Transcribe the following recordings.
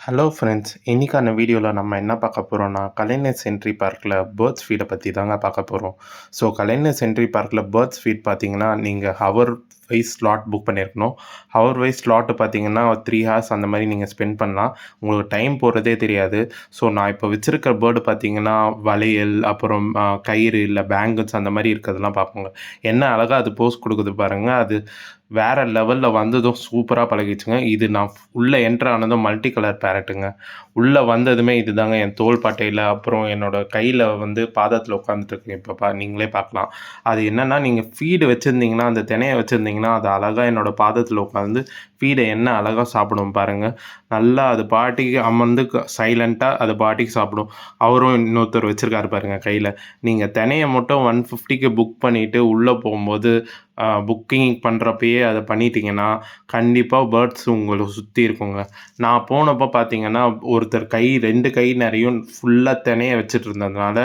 Hello friends, இன்னைக்கான வீடியோவில் நம்ம என்ன பார்க்க போகிறோம்னா கலைஞர் சென்ட்ரி பார்க்கில் பேர்ட்ஸ் ஃபீடை பற்றி தாங்க பார்க்க போகிறோம். ஸோ கலைஞர் சென்ட்ரி பார்க்கில் பேர்ட்ஸ் ஃபீட் பார்த்தீங்கன்னா நீங்கள் ஹவர் வைஸ் ஸ்லாட் புக் பண்ணியிருக்கணும். ஹவர் வைஸ் ஸ்லாட்டு பார்த்தீங்கன்னா 3 ஹார்ஸ் அந்த மாதிரி நீங்கள் ஸ்பெண்ட் பண்ணலாம். உங்களுக்கு டைம் போகிறதே தெரியாது. ஸோ நான் இப்போ வச்சுருக்க பேர்டு பார்த்தீங்கன்னா வளையல், அப்புறம் கயிறு இல்லை பேங்கிள்ஸ் அந்த மாதிரி இருக்கிறதெல்லாம் பார்ப்போங்க. என்ன அழகாக அது போஸ் கொடுக்குது பாருங்கள். அது வேறு லெவலில் வந்ததும் சூப்பராக பழகிடுச்சுங்க. இது நான் உள்ளே என்ட்ரு ஆனதும் மல்டி கலர் பேரட்டுங்க. உள்ளே வந்ததுமே இது தாங்க என் தோள் பட்டையில், அப்புறம் என்னோடய கையில் வந்து பாதத்தில் உட்காந்துட்டுருக்கு. இப்போ நீங்களே பார்க்கலாம். அது என்னென்னா, நீங்கள் ஃபீடு வச்சுருந்தீங்கன்னா, அந்த தினைய வச்சுருந்தீங்கன்னா அது அழகாக என்னோடய பாதத்தில் உட்காந்து ஃபீடை என்ன அழகாக சாப்பிடும் பாருங்கள். நல்லா அது பாட்டிக்கு அமர்ந்து சைலண்ட்டாக அது பாட்டிக்கு சாப்பிடும். அவரும் இன்னொருத்தர் வச்சுருக்காரு பாருங்கள் கையில். நீங்கள் தினைய மட்டும் 150க்கு புக் பண்ணிவிட்டு உள்ளே போகும்போது புக்கிங் பண்ணுறப்பயே அதை பண்ணிட்டீங்கன்னா கண்டிப்பாக பேர்ட்ஸ் உங்களை சுற்றி இருக்குங்க. நான் போனப்போ பார்த்தீங்கன்னா ஒருத்தர் 2 கை நிறையும் ஃபுல்லாக தினைய வச்சுட்டு இருந்ததுனால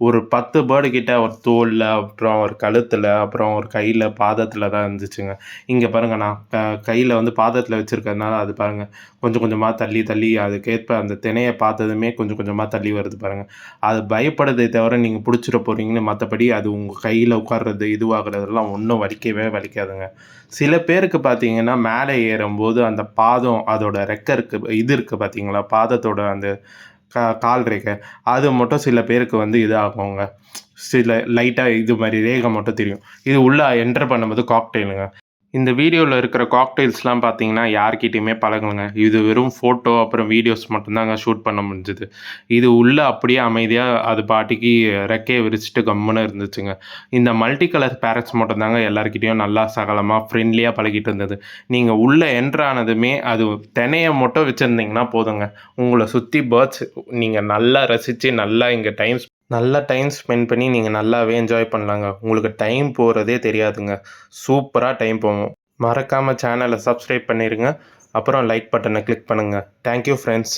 ஒரு 10 பேர்டு கிட்ட ஒரு தோலில், அப்புறம் ஒரு கழுத்தில், அப்புறம் ஒரு கையில், பாதத்தில் தான் இருந்துச்சுங்க. இங்கே பாருங்கள், நான் கையில் வந்து பாதத்தில் வச்சுருக்கிறதுனால அது பாருங்கள் கொஞ்சம் கொஞ்சமாக தள்ளி தள்ளி அதுக்கேற்ப அந்த தினையை பார்த்ததுமே கொஞ்சம் கொஞ்சமாக தள்ளி வருது பாருங்கள். அது பயப்படுறதை தவிர நீங்கள் பிடிச்சிட போகிறீங்கன்னு, மற்றபடி அது உங்கள் கையில் உட்கார்றது இதுவாகிறதெல்லாம் ஒன்றும் வலிக்கவே வலிக்காதுங்க. சில பேருக்கு பார்த்தீங்கன்னா மேலே ஏறும்போது அந்த பாதம் அதோட ரெக்கை இருக்குது, இது இருக்குது பார்த்தீங்களா, பாதத்தோட அந்த கால் ரேகை அது மட்டும் சில பேருக்கு வந்து இது ஆகுங்க. சில லைட்டாக இது மாதிரி ரேகை மட்டும் தெரியும். இது உள்ளே என்டர் பண்ணும்போது காக்டெயிலுங்க. இந்த வீடியோவில் இருக்கிற காக்டெயில்ஸ்லாம் பார்த்தீங்கன்னா யார்கிட்டையுமே பழகலைங்க. இது வெறும் ஃபோட்டோ அப்புறம் வீடியோஸ் மட்டும்தாங்க ஷூட் பண்ண முடிஞ்சுது. இது உள்ளே அப்படியே அமைதியாக அது பாட்டிக்கு ரெக்கையை விரிச்சிட்டு கம்முன்னு இருந்துச்சுங்க. இந்த மல்டி கலர் பேரட்ஸ் மட்டும்தாங்க எல்லாருக்கிட்டேயும் நல்லா சகலமாக ஃப்ரெண்ட்லியாக பழகிட்டு இருந்தது. நீங்கள் உள்ளே என்ட்ரு ஆனதுமே அது தினையை மட்டும் வச்சுருந்தீங்கன்னா போதுங்க, உங்களை சுற்றி பேர்ட்ஸ் நீங்கள் நல்லா ரசித்து நல்லா இங்கே நல்லா டைம் ஸ்பெண்ட் பண்ணி நீங்கள் நல்லாவே என்ஜாய் பண்ணலாங்க. உங்களுக்கு டைம் போகிறதே தெரியாதுங்க. சூப்பராக டைம் போகும். மறக்காமல் சேனலை சப்ஸ்கிரைப் பண்ணிடுங்க. அப்புறம் லைக் பட்டனை கிளிக் பண்ணுங்கள். Thank you friends.